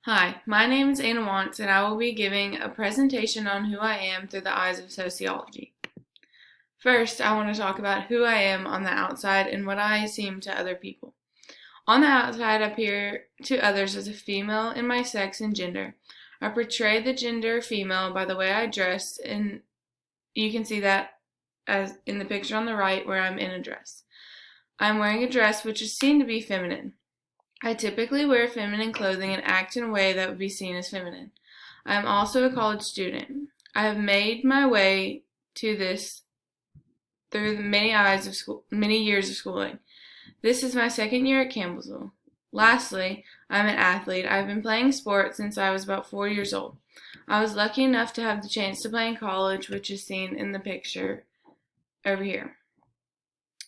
Hi, my name is Anna Wantz, and I will be giving a presentation on who I am through the eyes of sociology. First, I want to talk about who I am on the outside and what I seem to other people. On the outside, I appear to others as a female in my sex and gender. I portray the gender female by the way I dress, and you can see that as in the picture on the right where I'm in a dress. I'm wearing a dress which is seen to be feminine. I typically wear feminine clothing and act in a way that would be seen as feminine. I am also a college student. I have made my way to this through the many years of schooling. This is my second year at Campbellsville. Lastly, I'm an athlete. I've been playing sports since I was about 4 years old. I was lucky enough to have the chance to play in college, which is seen in the picture over here.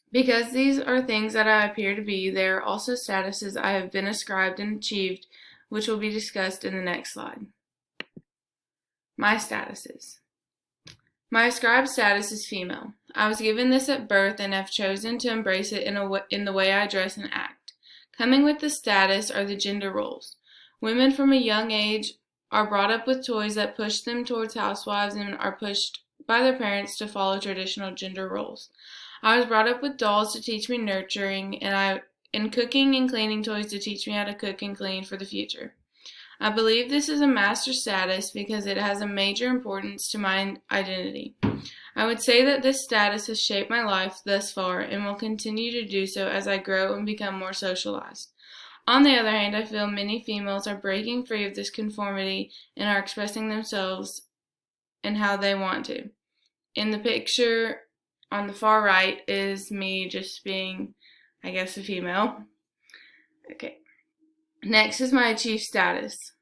Because these are things that I appear to be, they are also statuses I have been ascribed and achieved, which will be discussed in the next slide. My statuses. My ascribed status is female. I was given this at birth and have chosen to embrace it in the way I dress and act. Coming with the status are the gender roles. Women from a young age are brought up with toys that push them towards housewives and are pushed by their parents to follow traditional gender roles. I was brought up with dolls to teach me nurturing, and cooking and cleaning toys to teach me how to cook and clean for the future. I believe this is a master status because it has a major importance to my identity. I would say that this status has shaped my life thus far and will continue to do so as I grow and become more socialized. On the other hand, I feel many females are breaking free of this conformity and are expressing themselves and how they want to. In the picture on the far right is me just being, I guess, a female. Okay. Next is my achieved status.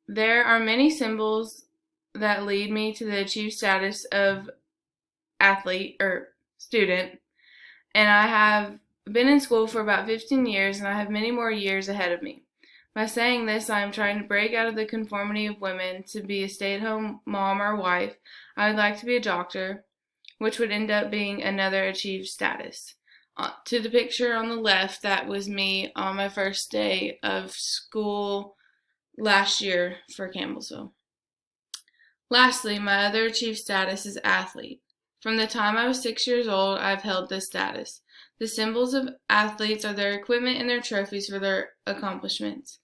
There are many symbols that lead me to the achieved status of athlete or student, and I have been in school for about 15 years and I have many more years ahead of me. By saying this, I am trying to break out of the conformity of women to be a stay-at-home mom or wife. I would like to be a doctor, which would end up being another achieved status. To the picture on the left, that was me on my first day of school last year for Campbellsville. Lastly, my other achieved status is athlete. From the time I was 6 years old, I've held this status. The symbols of athletes are their equipment and their trophies for their accomplishments.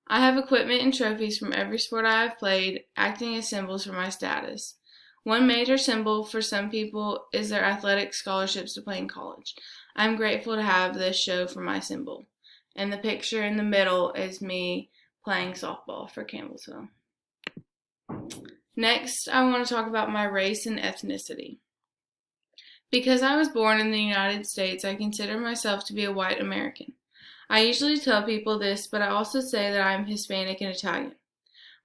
I have equipment and trophies from every sport I have played, acting as symbols for my status. One major symbol for some people is their athletic scholarships to play in college. I'm grateful to have this show for my symbol. And the picture in the middle is me playing softball for Campbellsville. Next, I want to talk about my race and ethnicity. Because I was born in the United States, I consider myself to be a white American. I usually tell people this, but I also say that I am Hispanic and Italian.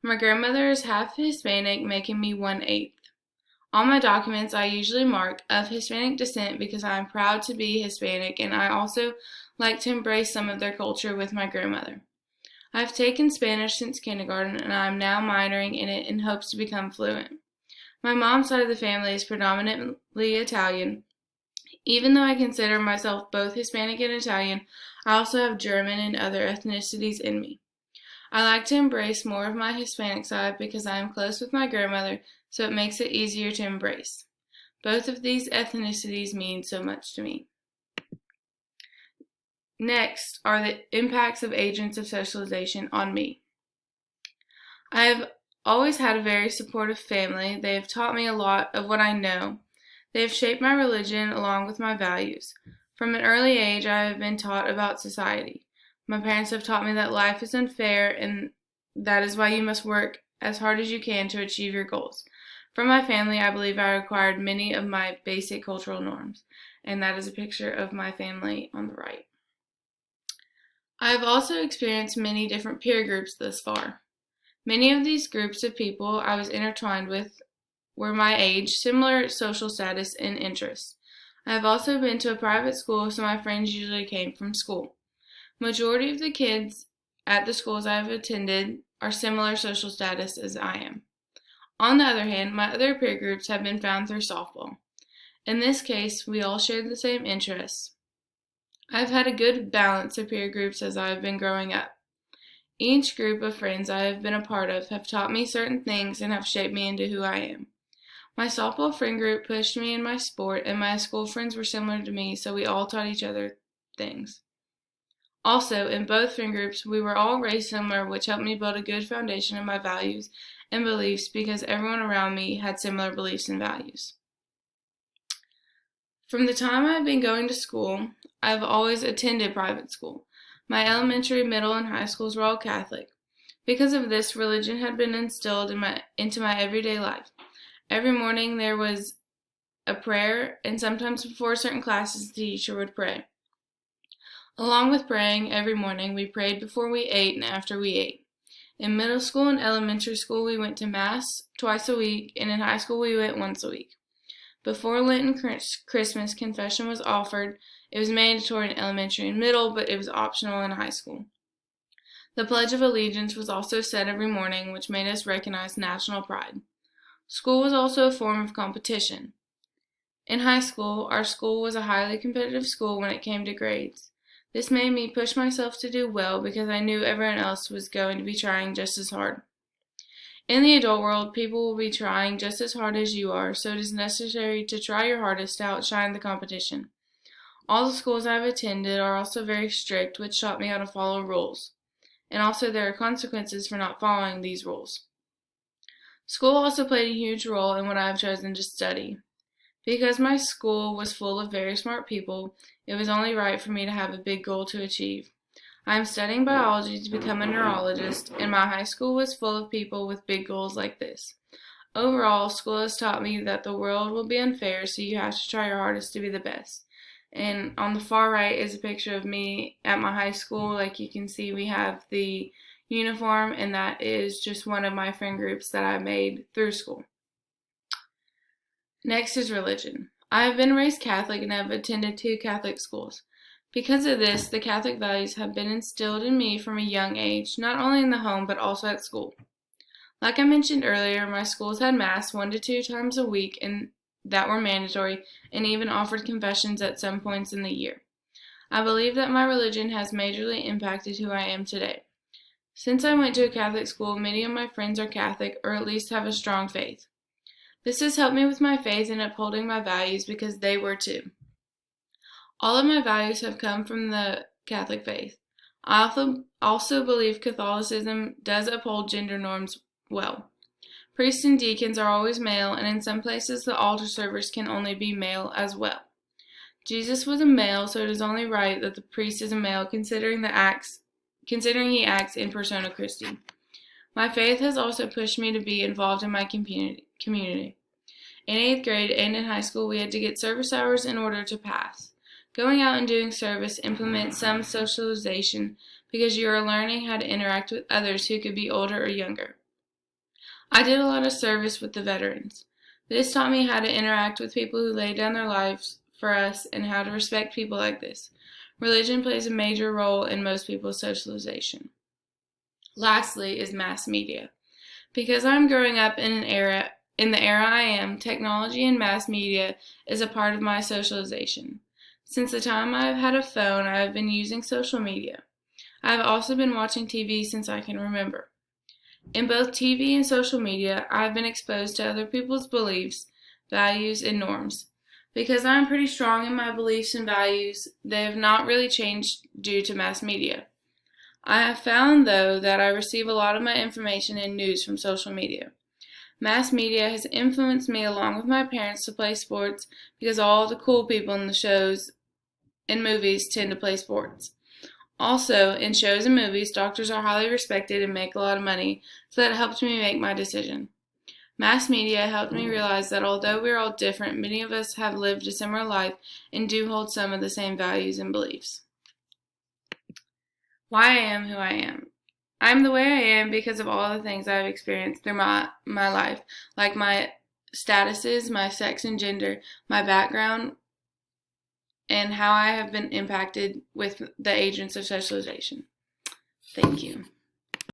My grandmother is half Hispanic, making me 1/8. On my documents, I usually mark of Hispanic descent because I am proud to be Hispanic, and I also like to embrace some of their culture with my grandmother. I have taken Spanish since kindergarten, and I am now minoring in it in hopes to become fluent. My mom's side of the family is predominantly Italian. Even though I consider myself both Hispanic and Italian, I also have German and other ethnicities in me. I like to embrace more of my Hispanic side because I am close with my grandmother, so it makes it easier to embrace. Both of these ethnicities mean so much to me. Next are the impacts of agents of socialization on me. I have always had a very supportive family. They have taught me a lot of what I know. They have shaped my religion along with my values. From an early age, I have been taught about society. My parents have taught me that life is unfair and that is why you must work as hard as you can to achieve your goals. From my family, I believe I acquired many of my basic cultural norms, and that is a picture of my family on the right. I have also experienced many different peer groups thus far. Many of these groups of people I was intertwined with were my age, similar social status, and interests. I have also been to a private school, so my friends usually came from school. Majority of the kids at the schools I have attended are similar social status as I am. On the other hand, my other peer groups have been found through softball. In this case, we all shared the same interests. I've had a good balance of peer groups as I've been growing up. Each group of friends I have been a part of have taught me certain things and have shaped me into who I am. My softball friend group pushed me in my sport, and my school friends were similar to me, so we all taught each other things. Also, in both friend groups, we were all raised similar, which helped me build a good foundation of my values and beliefs because everyone around me had similar beliefs and values. From the time I've been going to school, I've always attended private school. My elementary, middle, and high schools were all Catholic. Because of this, religion had been instilled into my everyday life. Every morning there was a prayer, and sometimes before certain classes the teacher would pray. Along with praying every morning, we prayed before we ate and after we ate. In middle school and elementary school, we went to Mass twice a week, and in high school, we went once a week. Before Lent and Christmas, confession was offered. It was mandatory in elementary and middle, but it was optional in high school. The Pledge of Allegiance was also said every morning, which made us recognize national pride. School was also a form of competition. In high school, our school was a highly competitive school when it came to grades. This made me push myself to do well because I knew everyone else was going to be trying just as hard. In the adult world, people will be trying just as hard as you are, so it is necessary to try your hardest to outshine the competition. All the schools I've attended are also very strict, which taught me how to follow rules. And also there are consequences for not following these rules. School also played a huge role in what I have chosen to study. Because my school was full of very smart people, it was only right for me to have a big goal to achieve. I am studying biology to become a neurologist, and my high school was full of people with big goals like this. Overall, school has taught me that the world will be unfair, so you have to try your hardest to be the best. And on the far right is a picture of me at my high school. Like you can see, we have the uniform, and that is just one of my friend groups that I made through school. Next is religion. I have been raised Catholic and have attended 2 Catholic schools. Because of this, the Catholic values have been instilled in me from a young age, not only in the home but also at school. Like I mentioned earlier, my schools had Mass 1 to 2 times a week and that were mandatory, and even offered confessions at some points in the year. I believe that my religion has majorly impacted who I am today. Since I went to a Catholic school, many of my friends are Catholic or at least have a strong faith. This has helped me with my faith and upholding my values because they were too. All of my values have come from the Catholic faith. I also believe Catholicism does uphold gender norms well. Priests and deacons are always male, and in some places the altar servers can only be male as well. Jesus was a male, so it is only right that the priest is a male considering he acts in persona Christi. My faith has also pushed me to be involved in my community. In 8th grade and in high school, we had to get service hours in order to pass. Going out and doing service implements some socialization because you are learning how to interact with others who could be older or younger. I did a lot of service with the veterans. This taught me how to interact with people who laid down their lives for us and how to respect people like this. Religion plays a major role in most people's socialization. Lastly is mass media. Because I'm growing up in the era I am, technology and mass media is a part of my socialization. Since the time I've had a phone, I have been using social media. I have also been watching TV since I can remember. In both TV and social media, I have been exposed to other people's beliefs, values, and norms. Because I am pretty strong in my beliefs and values, they have not really changed due to mass media. I have found, though, that I receive a lot of my information and news from social media. Mass media has influenced me along with my parents to play sports because all the cool people in the shows and movies tend to play sports. Also, in shows and movies, doctors are highly respected and make a lot of money, so that helped me make my decision. Mass media helped me realize that although we're all different, many of us have lived a similar life and do hold some of the same values and beliefs. Why I am who I am. I'm the way I am because of all the things I've experienced through my life, like my statuses, my sex and gender, my background, and how I have been impacted with the agents of socialization. Thank you.